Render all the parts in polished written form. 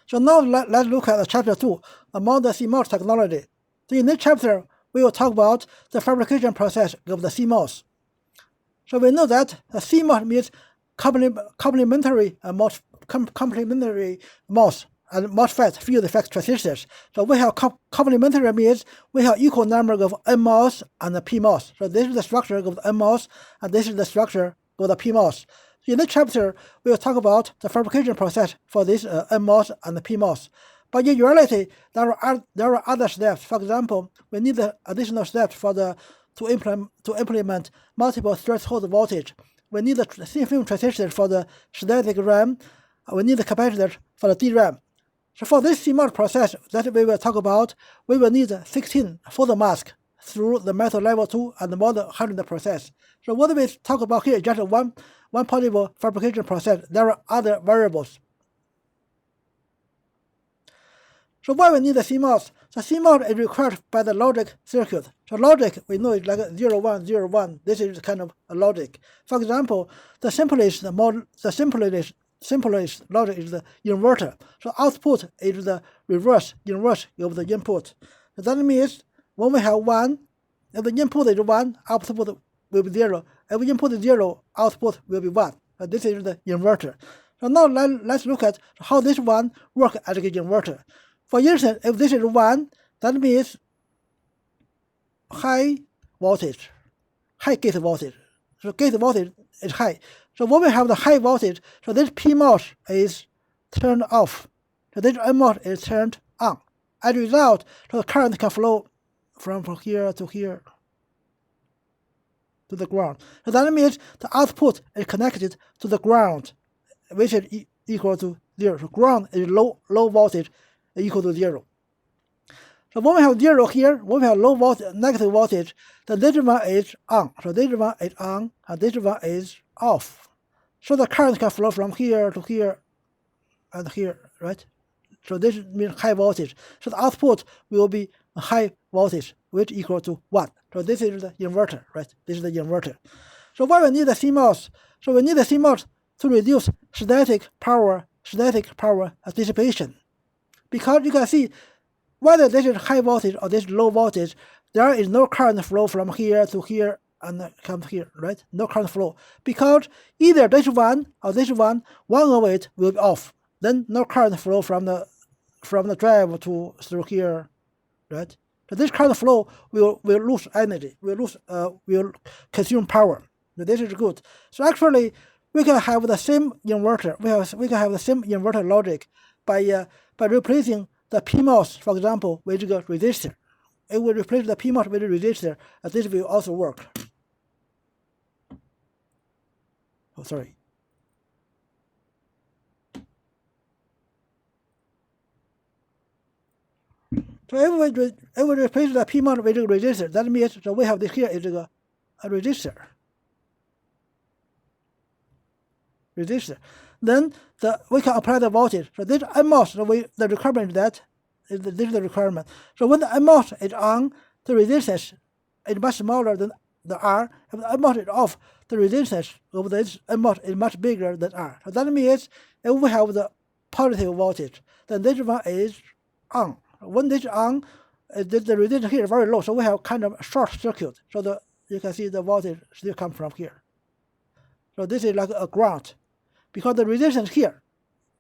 So now let's look at Chapter 2, Modern CMOS technology. So in this chapter, we will talk about the fabrication process of the CMOS. So we know that the CMOS means complementary MOS and MOSFET field effect transistors. So we have complementary means we have equal number of NMOS and PMOS. So this is the structure of the NMOS and this is the structure of the PMOS. In this chapter, we will talk about the fabrication process for this NMOS and the PMOS. But in reality, there are other steps. For example, we need the additional steps to implement multiple threshold voltage. We need the thin film transistors for the static RAM. We need the capacitors for the DRAM. So for this CMOS process that we will talk about, we will need 16 photomasks through the metal level 2 and the model 100 process. So what we talk about here is just one possible fabrication process. There are other variables. So why we need the CMOS? So CMOS is required by the logic circuit. So logic, we know it's like 0, 1, 0, 1. This is kind of a logic. For example, the simplest logic is the inverter. So output is the reverse of the input. So that means when we have 1, if the input is 1, output will be 0. If the input is 0, output will be 1. This is the inverter. So now let's look at how this one works as an inverter. For instance, if this is 1, that means high gate voltage. So gate voltage is high. So when we have the high voltage, so this PMOS is turned off. So this NMOS is turned on. As a result, so the current can flow from here to here to the ground. So that means the output is connected to the ground, which is equal to 0. So ground is low voltage equal to 0. So when we have 0 here, when we have low voltage, negative voltage, then this one is on. So this one is on, and this one is off. So the current can flow from here to here and here, right? So this means high voltage. So the output will be a high voltage, which equal to 1. So this is the inverter, right? This is the inverter. So why we need the CMOS? So we need the CMOS to reduce static power dissipation. Because you can see whether this is high voltage or this is low voltage, there is no current flow from here to here and come here, right? No current flow. Because either this one or this one of it will be off. Then no current flow from the drive through here, right? So this current flow will lose energy, will consume power. So this is good. So actually, we can have the same inverter. We can have the same inverter logic by replacing the PMOS, for example, with a resistor. It will replace the PMOS with a resistor, and this will also work. Oh, sorry. So if we replace the PMOS with a resistor, that means so we have this here is a resistor. Then we can apply the voltage. So this NMOS, so the requirement is this is the requirement. So when the NMOS is on, the resistance is much smaller than the R. If the NMOS is off, the resistance of this NMOS is much bigger than R. So that means if we have the positive voltage, then this one is on. When this is on, the resistance here is very low, so we have kind of a short circuit. So you can see the voltage still comes from here. So this is like a ground. Because the resistance here,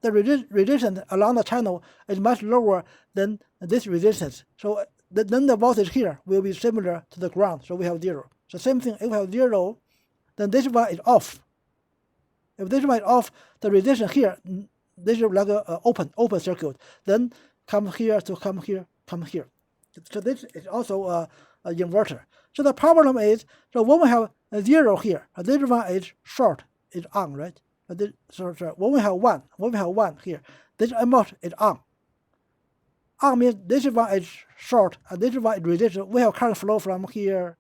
the resistance along the channel is much lower than this resistance. So then the voltage here will be similar to the ground. So we have 0. So same thing, if we have 0, then this one is off. If this one is off, the resistance here, this is like an open circuit. Then come here to come here. So this is also a inverter. So the problem is, so when we have a 0 here, this one is short, is on, right? So when we have 1 here, this NMOS is on. On means this one is short and this one is resistor. We have current flow from here,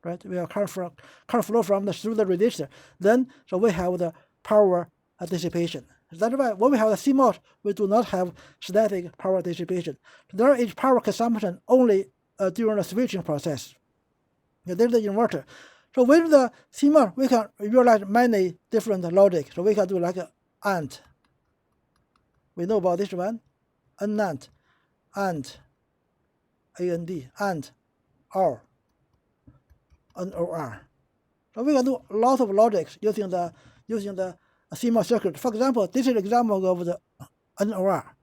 right? We have current flow from through the resistor. Then so we have the power dissipation. That's why when we have the CMOS, we do not have static power dissipation. There is power consumption only during the switching process. Yeah, there's the inverter. So with the CMOS, we can realize many different logic. So we can do like an AND. we know about this one, NAND, AND, AND, AND, OR, NOR. So we can do a lot of logics using the CMOS circuit. For example, this is an example of the NOR.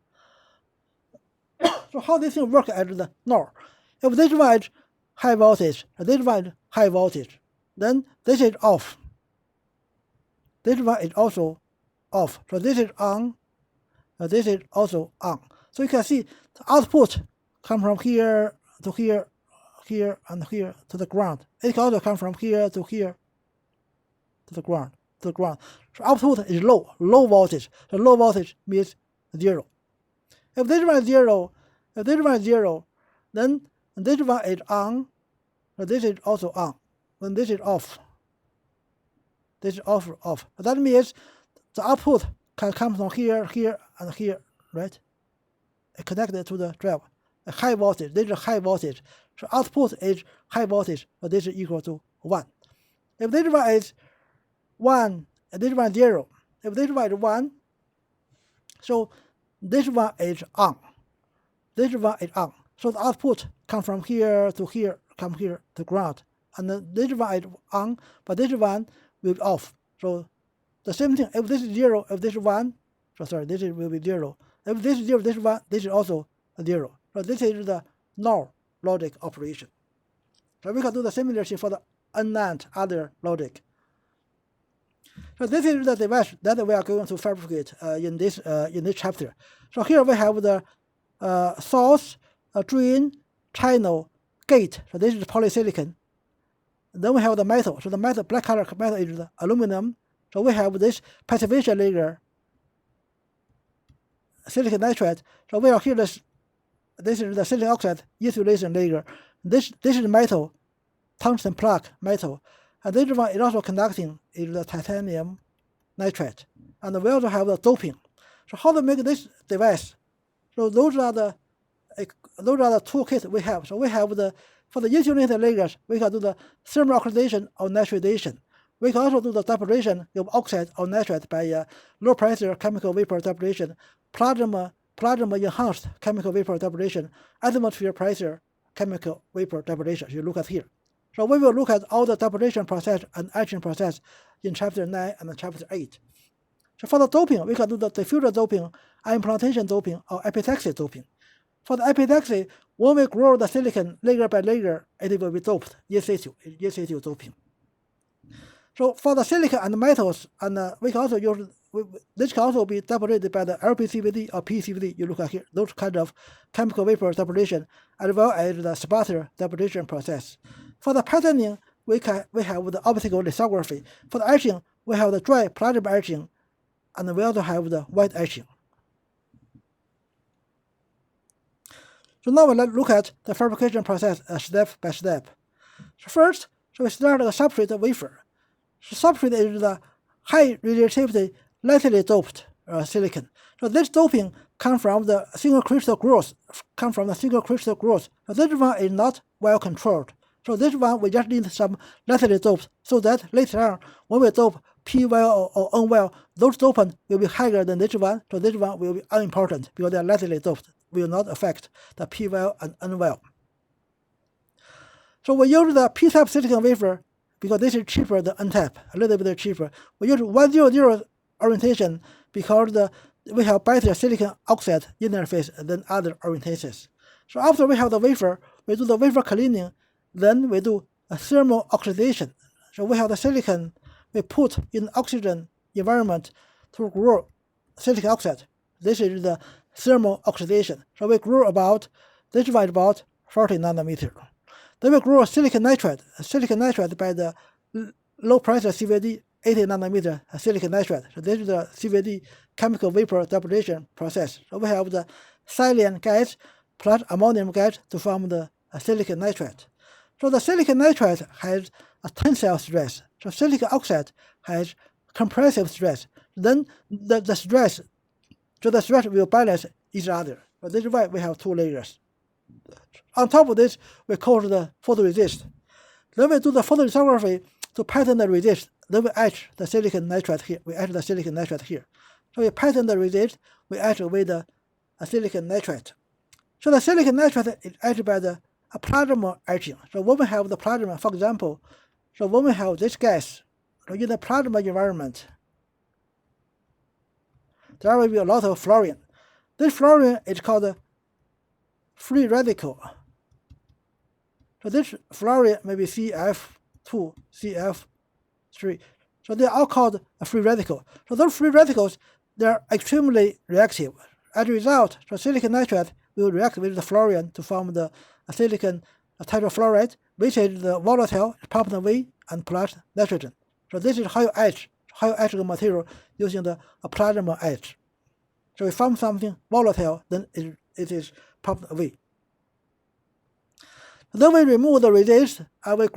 So how this thing works at the NOR? If this one is high voltage, this one is high voltage, then this is off. This one is also off. So this is on, this is also on. So you can see the output come from here to here, here and here to the ground. It can also come from here to here to the ground. So output is low voltage. So low voltage means 0. If this one is 0, then this one is on, so this is also on. Then this is off. This is off. That means the output can come from here, here, and here, right? Connected to the drive. A high voltage. This is high voltage. So output is high voltage, but this is equal to 1. If this one is 1, and this one is 0. If this one is 1, so this one is on. This one is on. So the output come from here to here, come here to ground. And then this one is on, but this one will be off. So the same thing. If this is 0, if this is 1, so sorry, this will be 0. If this is 0, this is 1, this is also 0. So this is the NOR logic operation. So we can do the similar thing for the NAND other logic. So this is the device that we are going to fabricate in this chapter. So here we have the source, drain, channel, gate. So this is polysilicon. Then we have the metal. So the metal, black color metal is the aluminum. So we have this passivation layer, silicon nitride. So we are here this is the silicon oxide insulation layer. This is metal, tungsten plug metal. And this one is also conducting is the titanium nitride. And we also have the doping. So how to make this device? So those are the toolkits we have. So we have for the insulated layers, we can do the thermal oxidation or nitridation. We can also do the deposition of oxide or nitride by low pressure chemical vapor deposition, plasma enhanced chemical vapor deposition, atmosphere pressure chemical vapor deposition. You look at here. So we will look at all the deposition process and etching process in chapter 9 and chapter 8. So for the doping, we can do the diffuser doping, implantation doping, or epitaxy doping. For the epitaxy, when we grow the silicon layer by layer, it will be doped in situ doping. So for the silicon and metals, and we can also use this can also be deposited by the LPCVD or PCVD. You look at here, those kind of chemical vapor deposition, as well as the sputter deposition process. For the patterning, we have the optical lithography. For the etching, we have the dry plasma etching, and we also have the wet etching. So now let's look at the fabrication process step by step. So first, we start the substrate wafer. So substrate is the high resistivity lightly doped silicon. So this doping comes from the single crystal growth. So this one is not well controlled. So this one we just need some lightly doped, so that later on when we dope P well or N well, those dopant will be higher than this one. So this one will be unimportant because they are lightly doped, will not affect the P well and N well. So we use the P-type silicon wafer because this is cheaper than N-type, a little bit cheaper. We use 100 orientation because we have better silicon oxide interface than other orientations. So after we have the wafer, we do the wafer cleaning, then we do a thermal oxidation. So we have the silicon we put in oxygen environment to grow silicon oxide. This is the thermal oxidation. So we grow about 40 nanometer. Then we grow silicon nitride by the low pressure CVD 80 nanometer silicon nitride. So this is the CVD chemical vapor deposition process. So we have the silane gas plus ammonium gas to form the silicon nitride. So the silicon nitride has a tensile stress. So silicon oxide has compressive stress. Then the stress will balance each other. So this is why we have two layers. On top of this, we coat the photoresist. Then we do the photolithography to pattern the resist. Then we etch the silicon nitride here. So So we pattern the resist, we etch with the silicon nitride. So the silicon nitride is etched by the plasma etching. So when we have the plasma, for example, so when we have this gas in the plasma environment, there will be a lot of fluorine. This fluorine is called free radical. So this fluorine may be CF2, CF3. So they are all called a free radical. So those free radicals, they are extremely reactive. As a result, so silicon nitride will react with the fluorine to form the silicon tetrafluoride, which is the volatile partner V and plus nitrogen. So this is how you etch the material using the plasma etch. So we form something volatile, then it is partner V. Then we remove the resist and we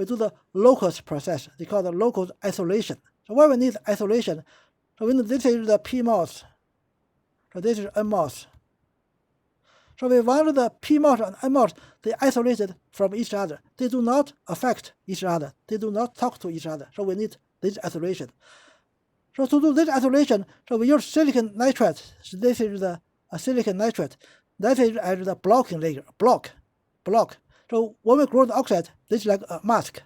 do the locus process. They call the locus isolation. So why we need isolation? So when this is the PMOS, so this is NMOS. So we want the PMOS and NMOS, they isolated from each other. They do not affect each other. They do not talk to each other. So we need this isolation. So to do this isolation, so we use silicon nitride. So this is the silicon nitride. That is as the blocking layer, block. So when we grow the oxide, this is like a mask.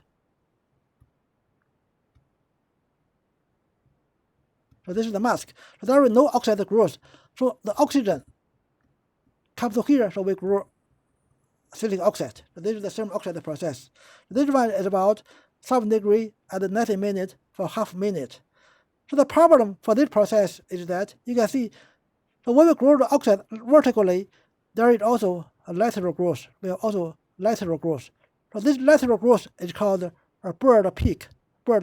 So this is the mask. So there is no oxide growth. So the oxygen comes to here, so we grow silicon oxide. So this is the same oxide process. This one is about 7 degrees at 90 minutes for half minute. So the problem for this process is that you can see, so when we grow the oxide vertically, there is also a lateral growth. We have also lateral growth. So this lateral growth is called a bird beak. So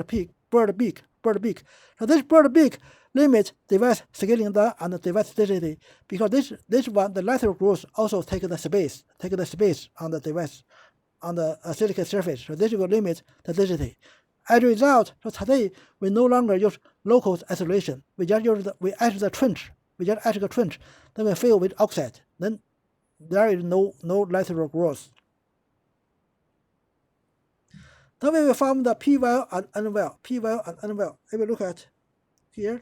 this bird beak limits device scaling down and device density, because this one, the lateral growth, also take the space on the device, on the silicon surface. So this will limit the density. As a result, so today we no longer use locus isolation. We just use we etch the trench. Then we fill with oxide. Then there is no lateral growth. Then we will form the P well and N well. If we look at here,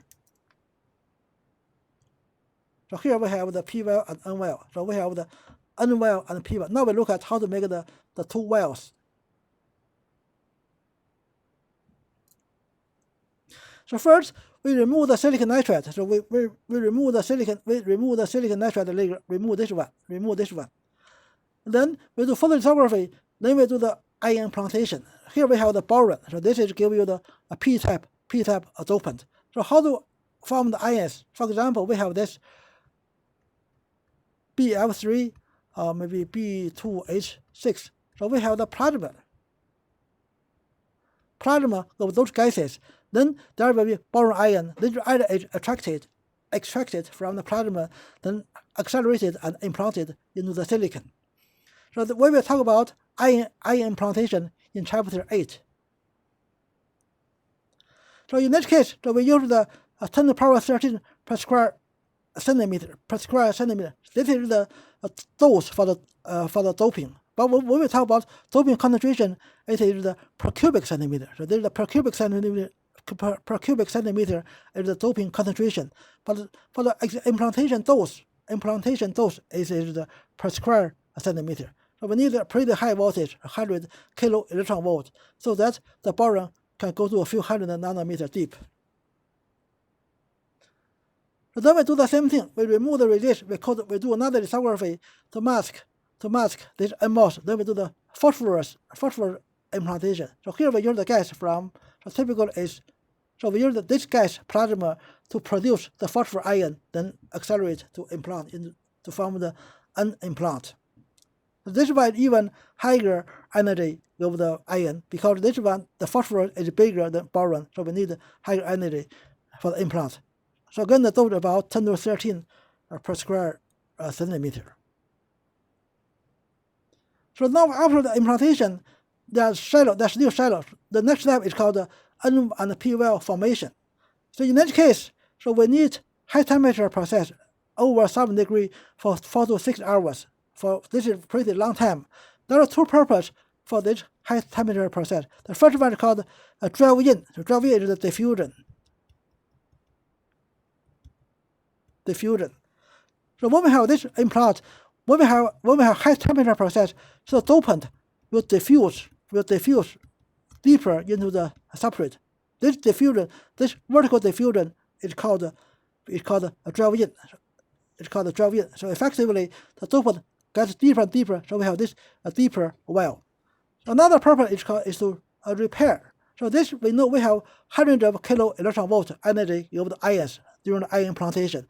so here we have the P well and N well. So we have the N well and P well. Now we look at how to make the two wells. So first we remove the silicon nitride. So we remove the silicon nitride layer. Remove this one. Then we do photolithography. Then we do the ion implantation. Here we have the boron. So this is give you the p-type dopant. So how to form the ions? For example, we have this BF3 or maybe B2H6. So we have the plasma of those gases. Then there will be boron ion. This ion is extracted from the plasma, then accelerated and implanted into the silicon. So we will talk about ion implantation in chapter 8. So in this case, so we use the 10 to the power 13 per square centimeter. This is the dose for the doping. But when we talk about doping concentration, it is the per cubic centimeter. So this is the per cubic centimeter is the doping concentration. But for the implantation dose is the per square centimeter. So we need a pretty high voltage, 100 kilo electron volt, so that the boron can go to a few hundred nanometer deep. So then we do the same thing. We remove the resist. We do another lithography to mask this NMOS. Then we do the phosphor implantation. So here we use the gas from, so typical is, so we use this gas plasma to produce the phosphor ion, then accelerate to implant to form the N implant. So this one even higher energy of the ion, because this one, the phosphorus is bigger than boron, so we need higher energy for the implant. So again, the dose about 10 to the 13 per square centimeter. So now after the implantation, there's still shallow. The next step is called the N and P well formation. So in that case, so we need high temperature process over 7 degrees for 4 to 6 hours. For this is pretty long time. There are two purposes for this high temperature process. The first one is called drive-in. So drive-in is the diffusion. diffusion. So when we have this implant, when we have high temperature process, so the dopant will diffuse deeper into the substrate. This diffusion, this vertical diffusion is called a drive-in. It's called a drive-in. So effectively, the dopant gets deeper and deeper. So we have this deeper well. Another purpose is to repair. So this we know we have hundreds of kilo electron volt energy of the ions during the ion implantation.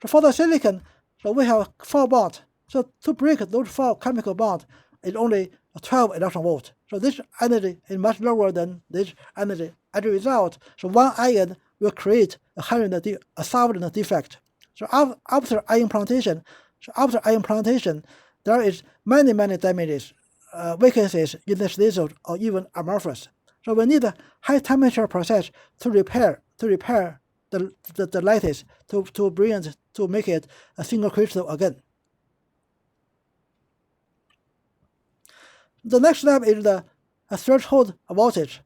So for the silicon, so we have 4 bonds. So to break those 4 chemical bonds is only 12 electron volt. So this energy is much lower than this energy. As a result, so one ion will create a 1,000 defect. So after ion implantation, there is many damages, vacancies in the silicon or even amorphous. So we need a high temperature process to repair the lattice to make it a single crystal again. The next step is the threshold voltage.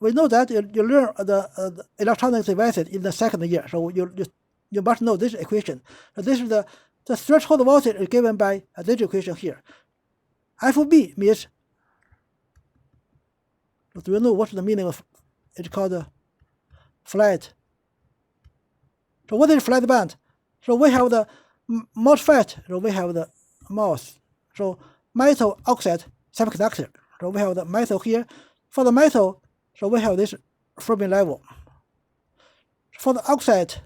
We know that you learn the electronic devices in the second year, so you must know this equation. So this is the threshold voltage is given by this equation here. FB means, do you know what's the meaning of? It's called flat. So what is flat band? So we have the MOSFET, so we have the MOS. So metal oxide semiconductor. So we have the metal here. For the metal, so we have this Fermi level. For the oxide,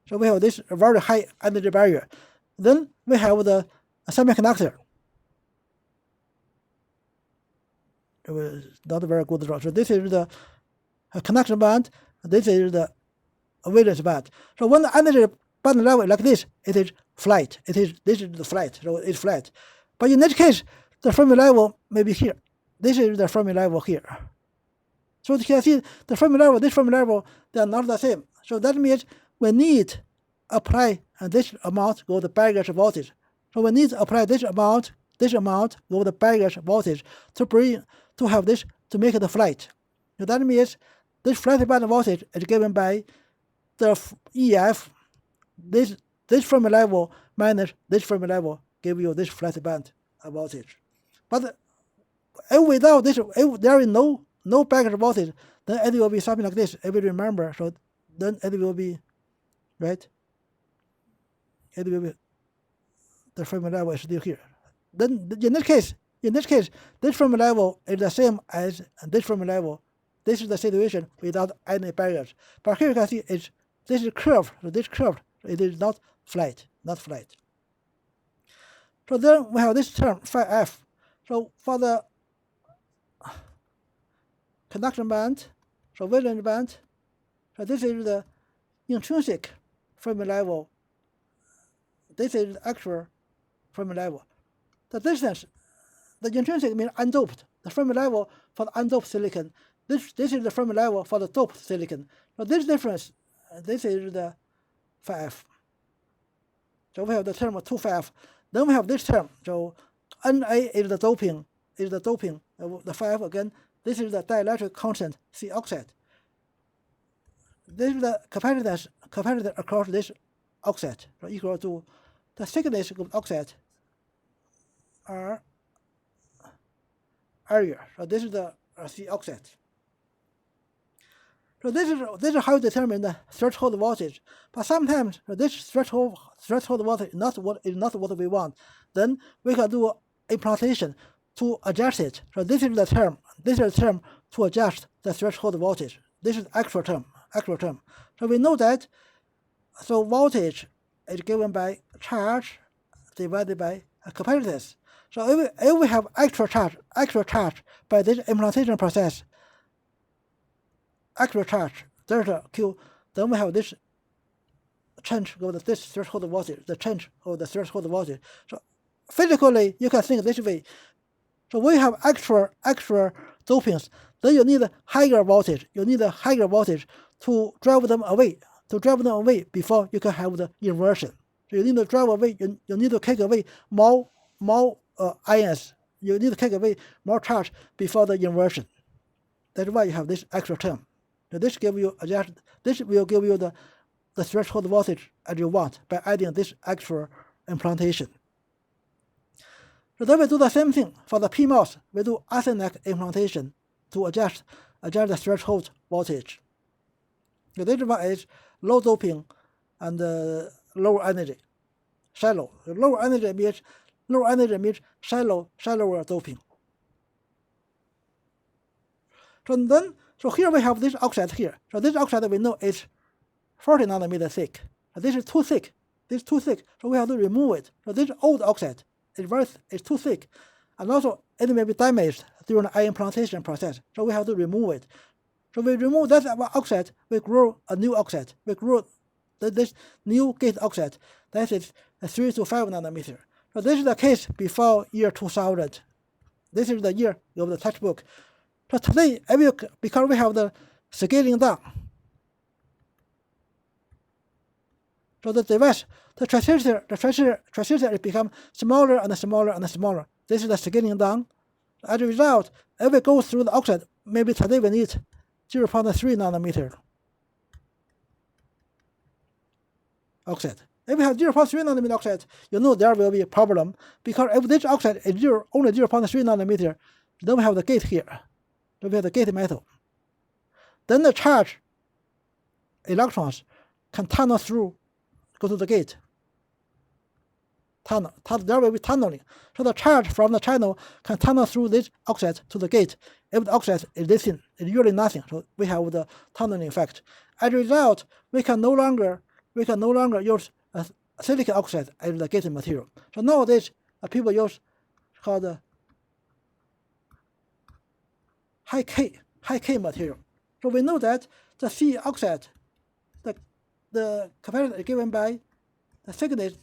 so we have this very high energy barrier. Then we have the semiconductor. It was not very good draw. So this is the conduction band. This is the valence band. So when the energy band level is like this, it is flat. This is the flat. So it's flat. But in this case, the Fermi level may be here. This is the Fermi level here. So you can see the Fermi level, this Fermi level, they are not the same. So that means we need apply this amount of the baggage voltage. So we need to apply this amount of the baggage voltage to have this to make it flat. So that means this flat band voltage is given by the EF. This Fermi level minus this Fermi level give you this flat band voltage. But without this, if there is no baggage voltage, then it will be something like this. If you remember, so then it will be right. It will be the Fermi level is still here. Then in this case, this Fermi level is the same as this Fermi level. This is the situation without any barriers. But here you can see this is curved. So this curved, it is not flat. So then we have this term phi f. So for the conduction band, so valence band, so this is the intrinsic Fermi level. This is the actual Fermi level. The distance, the intrinsic means undoped. The Fermi level for the undoped silicon. This is the Fermi level for the doped silicon. So this difference, this is the phi f. So we have the term 2 phi f. Then we have this term. So Na is the doping. The phi f again. This is the dielectric constant C oxide. This is the capacitance across this oxide, so equal to the thickness of oxide R area. So this is the C oxide. So this is how you determine the threshold voltage. But sometimes this threshold voltage is not what we want. Then we can do implantation to adjust it. So this is the term. This is the term to adjust the threshold voltage. This is the actual term. So we know that. So voltage is given by charge divided by capacitance. So if we have actual charge by this implantation process, actual charge delta Q, then we have this change of this threshold voltage, the change of the threshold voltage. So physically, you can think this way. So we have actual dopings. Then you need a higher voltage. To drive them away. Before you can have the inversion. So you need to drive away. You need to take away more ions. You need to take away more charge before the inversion. That's why you have this extra term. So this will give you the the threshold voltage as you want by adding this extra implantation. So then we do the same thing for the PMOS. We do arsenic implantation to adjust the threshold voltage. So this one is low doping and lower energy, shallow. Lower energy means shallower doping. So here we have this oxide here. So this oxide we know is 40 nanometer thick. So this is too thick. This is too thick. So we have to remove it. So this old oxide is too thick, and also it may be damaged during the implantation process. So we have to remove it. So we remove that oxide. We grow a new oxide. We grow this new gate oxide. That is 3 to 5 nanometer. So this is the case before year 2000. This is the year of the textbook. So today, because we have the scaling down, so the device, the transistor it becomes smaller and smaller and smaller. This is the scaling down. As a result, if we go through the oxide, maybe today we need 0.3 nanometer oxide. If we have 0.3 nanometer oxide, you know there will be a problem, because if this oxide is only 0.3 nanometer, then we have the gate here. Then we have the gate metal. Then the charge electrons can tunnel through, go to the gate. There will be tunneling. So the charge from the channel can tunnel through this oxide to the gate. If the oxide is this thin, it's usually nothing. So we have the tunneling effect. As a result, we can no longer use silicon oxide as the gate material. So nowadays, people use called high K material. So we know that the C oxide, the capacitance is given by the thickness.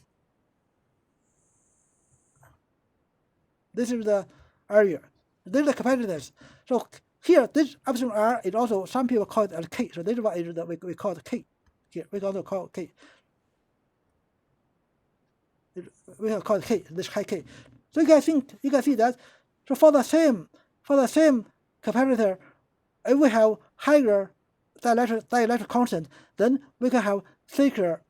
This is the area. This is the capacitance. So here, this epsilon R is also, some people call it as K. So this is what is we call it K. Here, we also call it K. We have called K, this high K. So you can see that. So for the same capacitor, if we have higher dielectric constant, then we can have thicker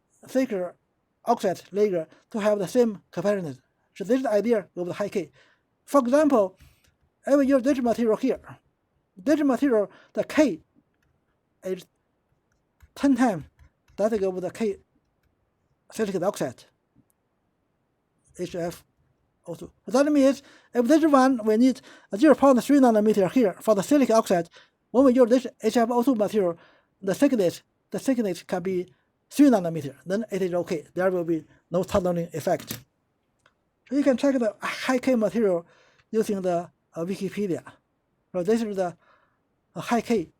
oxide layer to have the same capacitance. So this is the idea of the high K. For example, if we use this material here, this material, the K is 10 times that of the K silicon oxide, HFO2. That means if this one we need a 0.3 nanometer here for the silicon oxide, when we use this HFO2 material, the thickness can be 3 nanometer. Then it is okay. There will be no tunneling effect. So you can check the high K material using the Wikipedia. So this is the high K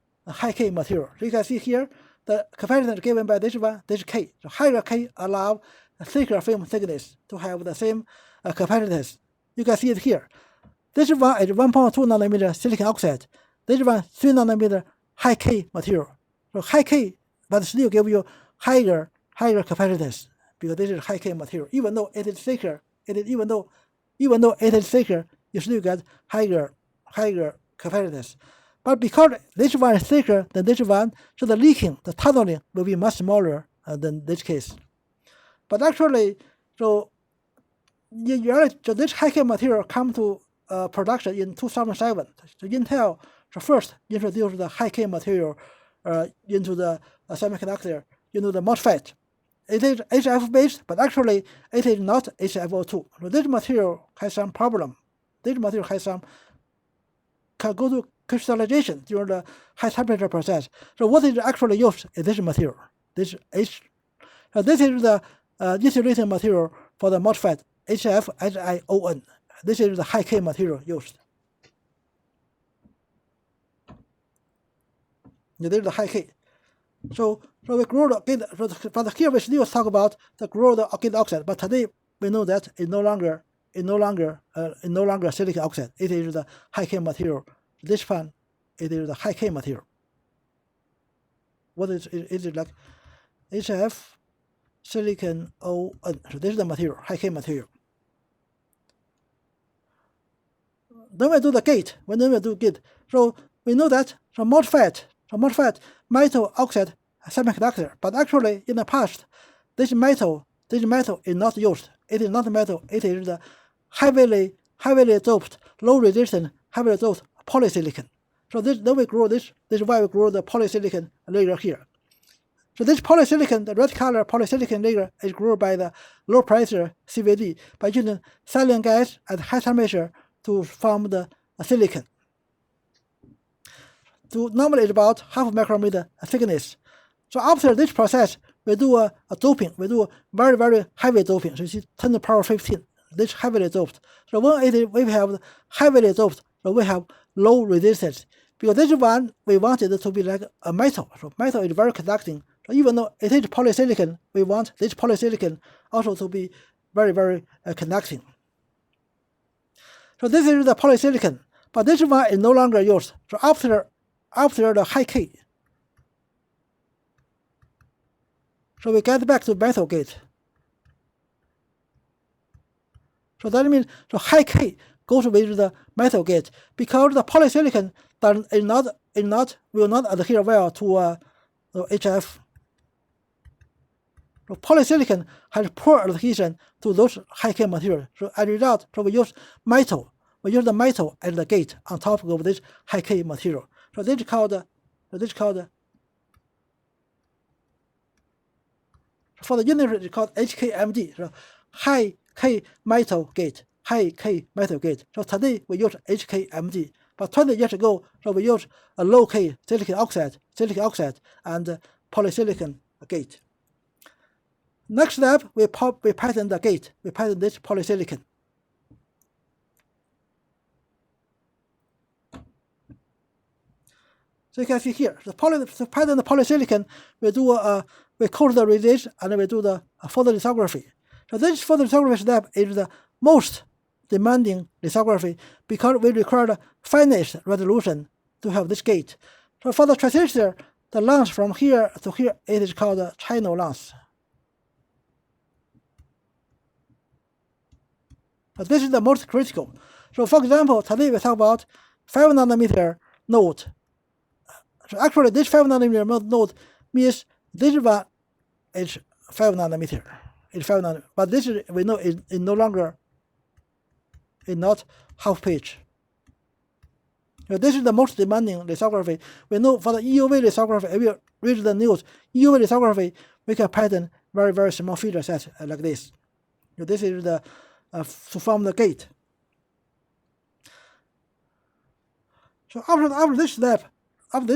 material. So you can see here the capacitance given by this one, this K. So higher K allow a thicker film thickness to have the same capacitance. You can see it here. This one is 1.2 nanometer silicon oxide. This one 3 nanometer high K material. So high K, but still give you higher capacitance, because this is high K material. Even though it is thicker, even though it is thicker, you still get higher capacitance. But because this one is thicker than this one, so the leaking, the tunneling will be much smaller than this case. But actually, so this high K material come to production in 2007. So Intel first introduced the high K material into the semiconductor, into the MOSFET. It is HF based, but actually it is not HFO2. So this material has some problem. This material can go to crystallization during the high temperature process. So what is actually used is this material. This is the insulating material for the MOSFET, HFSiON. This is the high K material used. This is the high K. So we grow the gate. From here we still talk about the grow the gate oxide, but today we know that it's no longer silicon oxide. It is the high K material. This one, it is the high K material. What is it like? HF silicon ON. So this is the material, high K material. Then we do the gate. So we know that MOSFET metal oxide semiconductor. But actually, in the past, this metal is not used. It is not metal. It is the heavily doped, low resistance, heavily doped polysilicon. So then we grow this. This is why we grow the polysilicon layer here. So this polysilicon, the red color polysilicon layer, is grown by the low pressure CVD by using silane gas at high temperature to form the silicon. So normally it's about half micrometer thickness. So after this process, we do a doping. We do a very, very heavy doping. So you see 10 to the power 15. This heavily doped. So when we have heavily doped, so we have low resistance. Because this one, we wanted it to be like a metal. So metal is very conducting. So even though it is polysilicon, we want this polysilicon also to be very, very conducting. So this is the polysilicon. But this one is no longer used. So after the high K, so we get back to metal gate. So that means so high K goes with the metal gate because the polysilicon will not adhere well to HF. So polysilicon has poor adhesion to those high K materials. So as a result, so we use metal. We use the metal as the gate on top of this high K material. So this is called for the unit it's called HKMG. So high K metal gate. High K metal gate. So today we use HKMG. But 20 years ago, so we use a low K silicon oxide, and polysilicon gate. Next step, we patent the gate. We patent this polysilicon. So you can see here, to patent the polysilicon, we coat the resist and we do the photolithography. So this photolithography step is the most demanding lithography because we require the finest resolution to have this gate. So for the transistor, the length from here to here, it is called the channel length. But this is the most critical. So for example, today we talk about 5 nanometer node. So actually this 5 nanometer node means this one is 5 nanometer. It's 5 nanometer. But this is, we know is no longer, is not half pitch. So this is the most demanding lithography. We know for the EUV lithography, if you read the news, EUV lithography, we can pattern very, very small feature set like this. So this is the to form the gate. So after this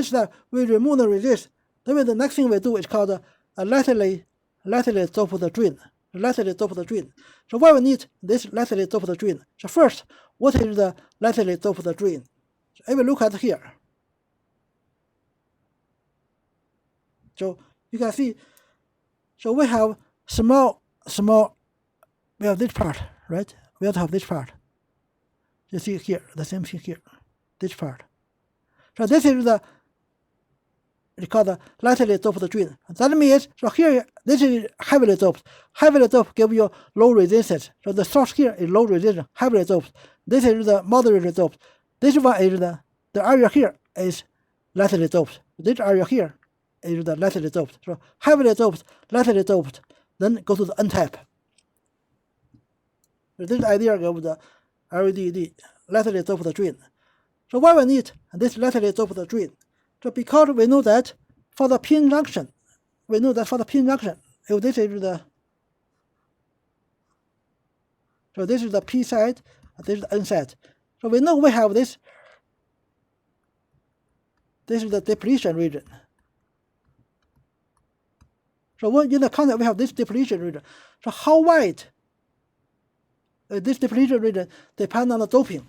step, we remove the resist. Then the next thing we do is called a laterally doped drain. Laterally doped drain. So why we need this laterally doped drain? So first, what is the laterally doped drain? So if we look at here, so you can see, so we have small, we have this part, right? We have to have this part. You see here, the same thing here, this part. So this is it's called the laterally doped drain. That means, so here, this is heavily doped. Heavily doped gives you low resistance. So the source here is low resistance, heavily doped. This is the moderately doped. This one is the area here is laterally doped. This area here is the laterally doped. So heavily doped, laterally doped, then go to the N-type. So this idea of the LDD, laterally doped drain. So why we need this laterally doped drain? So because we know that for the pin junction, if this is the, so this is the P side, this is the N side. So we know we have this is the depletion region. So when in the concept we have this depletion region. So how wide this depletion region depends on the doping.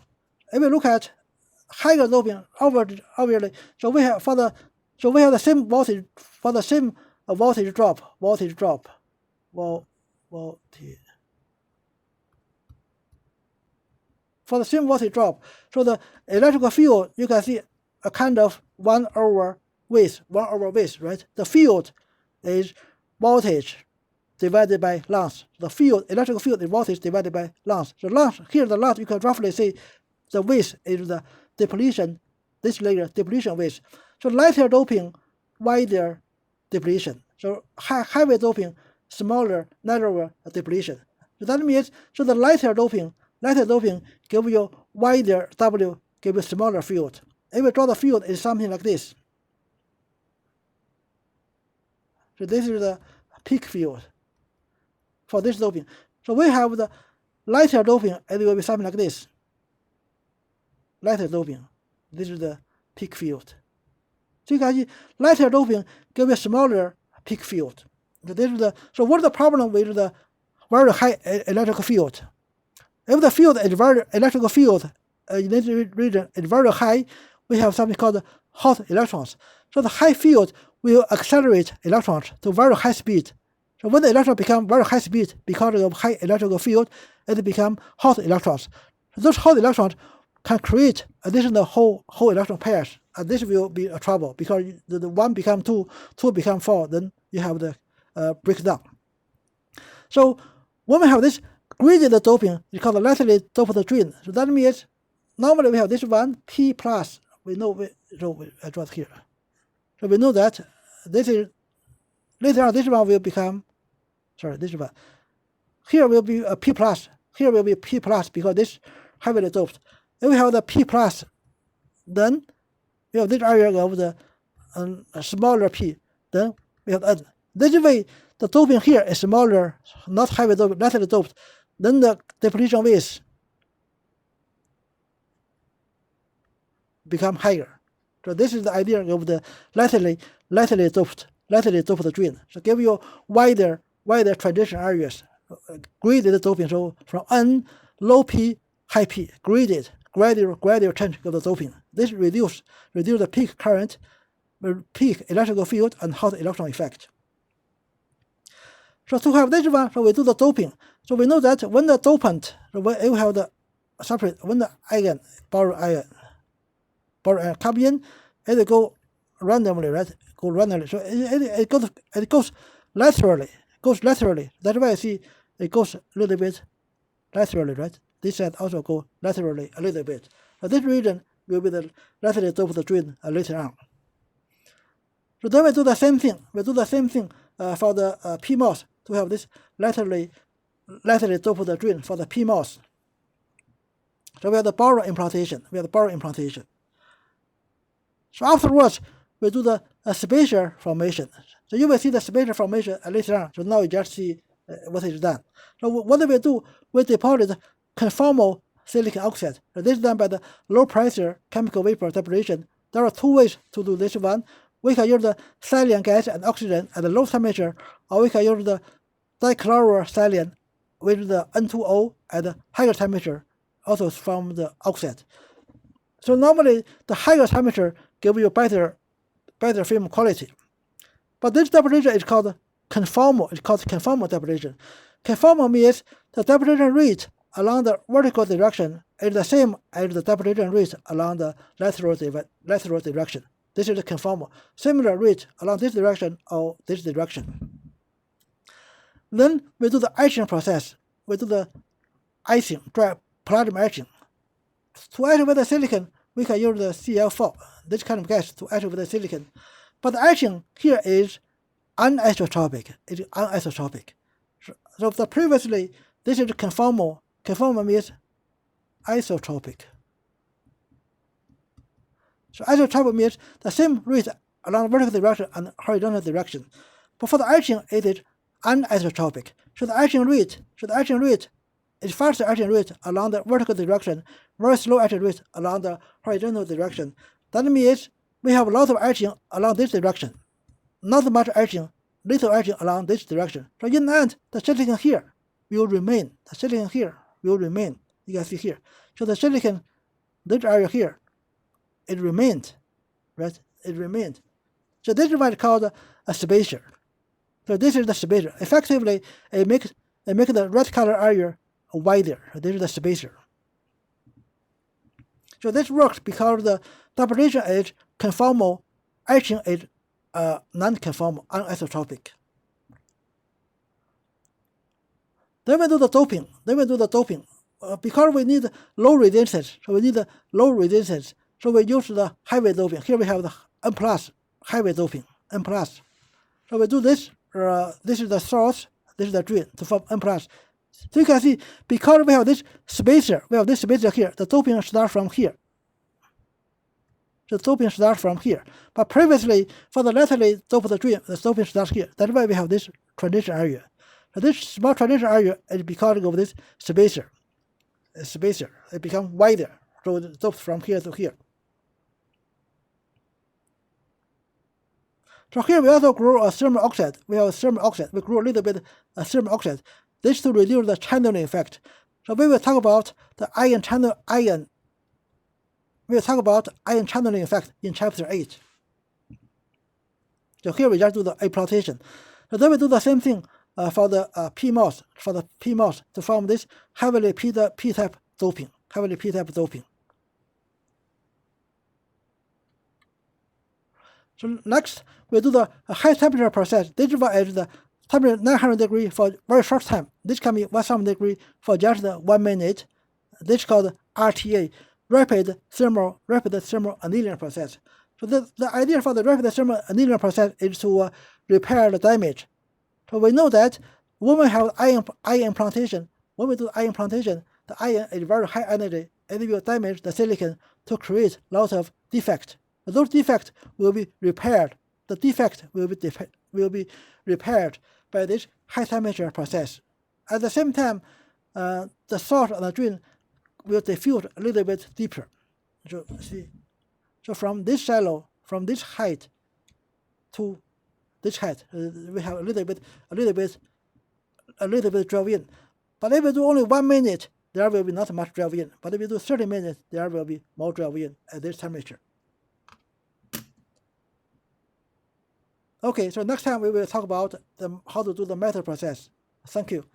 If we look at higher doping, obviously, so we have the same voltage for the same voltage drop. For the same voltage drop, so the electrical field, you can see a kind of 1 over width, right? The field is voltage divided by length. The field, electrical field is voltage divided by length. So length, here the length, you can roughly say the width is the depletion, this layer, depletion width. So lighter doping, wider depletion. So heavy doping, smaller, narrower depletion. So that means the lighter doping give you wider W, give you smaller field. If we draw the field, it's something like this. So this is the peak field for this doping. So we have the lighter doping, it will be something like this. Lighter doping, this is the peak field. So you can see lighter doping give a smaller peak field. So what's the problem with the very high electrical field? If the field is electrical field in this region is very high, we have something called hot electrons. So the high field will accelerate electrons to very high speed. So when the electron become very high speed because of high electrical field, it become hot electrons. So those hot electrons can create additional whole electron pairs, and this will be a trouble because the 1 become 2, 2 become 4, then you have the breakdown. So when we have this graded doping, it's called lightly doped drain. So that means normally we have this one P plus. We know I draw it here. So we know that this is later on. This one will become this one. Here will be a P plus. Here will be P plus because this heavily doped. If we have the P plus, then we have this area of the smaller P. Then we have N. This way, the doping here is smaller, not heavily doped, lightly doped. Then the depletion width become higher. So this is the idea of the lightly doped drain. So give you wider transition areas, graded doping. So from N, low P, high P, gradual change of the doping. This reduce the peak current, peak electrical field, and hot electron effect. So to have this one, so we do the doping. So we know that when the dopant, so when you have the separate, when the boron ion come in, it go randomly, right? Go randomly. So it goes laterally. That's why I see it goes a little bit laterally, right? This side also go laterally a little bit. But this region will be the laterally doped drain later on. So then we do the same thing. For the PMOS to have this laterally doped drain for the PMOS. So we have the boron implantation. So afterwards, we do the spacer formation. So you will see the spacer formation later on. So now you just see what is done. So what do we do? We deposit conformal silicon oxide. So this is done by the low pressure chemical vapor deposition. There are 2 ways to do this one. We can use the silane gas and oxygen at the low temperature, or we can use the dichlorosilane with the N2O at the higher temperature, also from the oxide. So normally the higher temperature gives you better film quality. But this deposition is called conformal. It's called conformal deposition. Conformal means the deposition rate along the vertical direction is the same as the deposition rate along the lateral direction. This is the conformal. Similar rate along this direction or this direction. Then we do the etching process. We do the icing, dry palladium etching. To etch with the silicon, we can use the Cl4, this kind of gas to etch with the silicon. But the etching here is anisotropic. It is anisotropic. So the previously, this is conformal. Conformal means isotropic. So isotropic means the same rate along vertical direction and horizontal direction. But for the etching, it is anisotropic. So the etching rate is faster etching rate along the vertical direction, very slow etching rate along the horizontal direction. That means we have a lot of etching along this direction, not much etching, little etching along this direction. So in the end, the silicon here will remain. You can see here. So the silicon, this area here, it remained, right? It remained. So this is what is called a spacer. So this is the spacer. Effectively, it makes the red color area wider. This is the spacer. So this works because the deposition is conformal, etching is non-conformal, anisotropic. Then we do the doping. Because we need low resistance, so we use the heavy doping. Here we have the N plus heavy doping, N plus. So we do this. This is the source. This is the drain to form N plus. So you can see, because we have this spacer, here. The doping starts from here. The doping starts from here. But previously, for the laterally doped drain, the doping starts here. That's why we have this transition area. So this small transition area is because of this spacer. It becomes wider. So it dopes from here to here. So here we also grow a thermal oxide. We have a thermal oxide. We grow a little bit a thermal oxide. This to reduce the channeling effect. So we will talk about the ion channeling effect in chapter 8. So here we just do the exploitation. So then we do the same thing for the PMOS to form this heavily p-type doping. So next, we do the high temperature process. This one is the temperature 900 degrees for very short time. This can be 1000 degrees for just 1 minute. This is called RTA, rapid thermal annealing process. So the idea for the rapid thermal annealing process is to repair the damage. So we know that when we have ion implantation, when we do ion implantation, the ion is very high energy. It will damage the silicon to create lots of defects. Those defects will be repaired. The defect will be repaired by this high temperature process. At the same time, the source and the drain will diffuse a little bit deeper. So see, so from this shallow, from this height to this height, we have a little bit drive in. But if we do only 1 minute, there will be not much drive in. But if we do 30 minutes, there will be more drive in at this temperature. Okay, so next time we will talk about how to do the metal process. Thank you.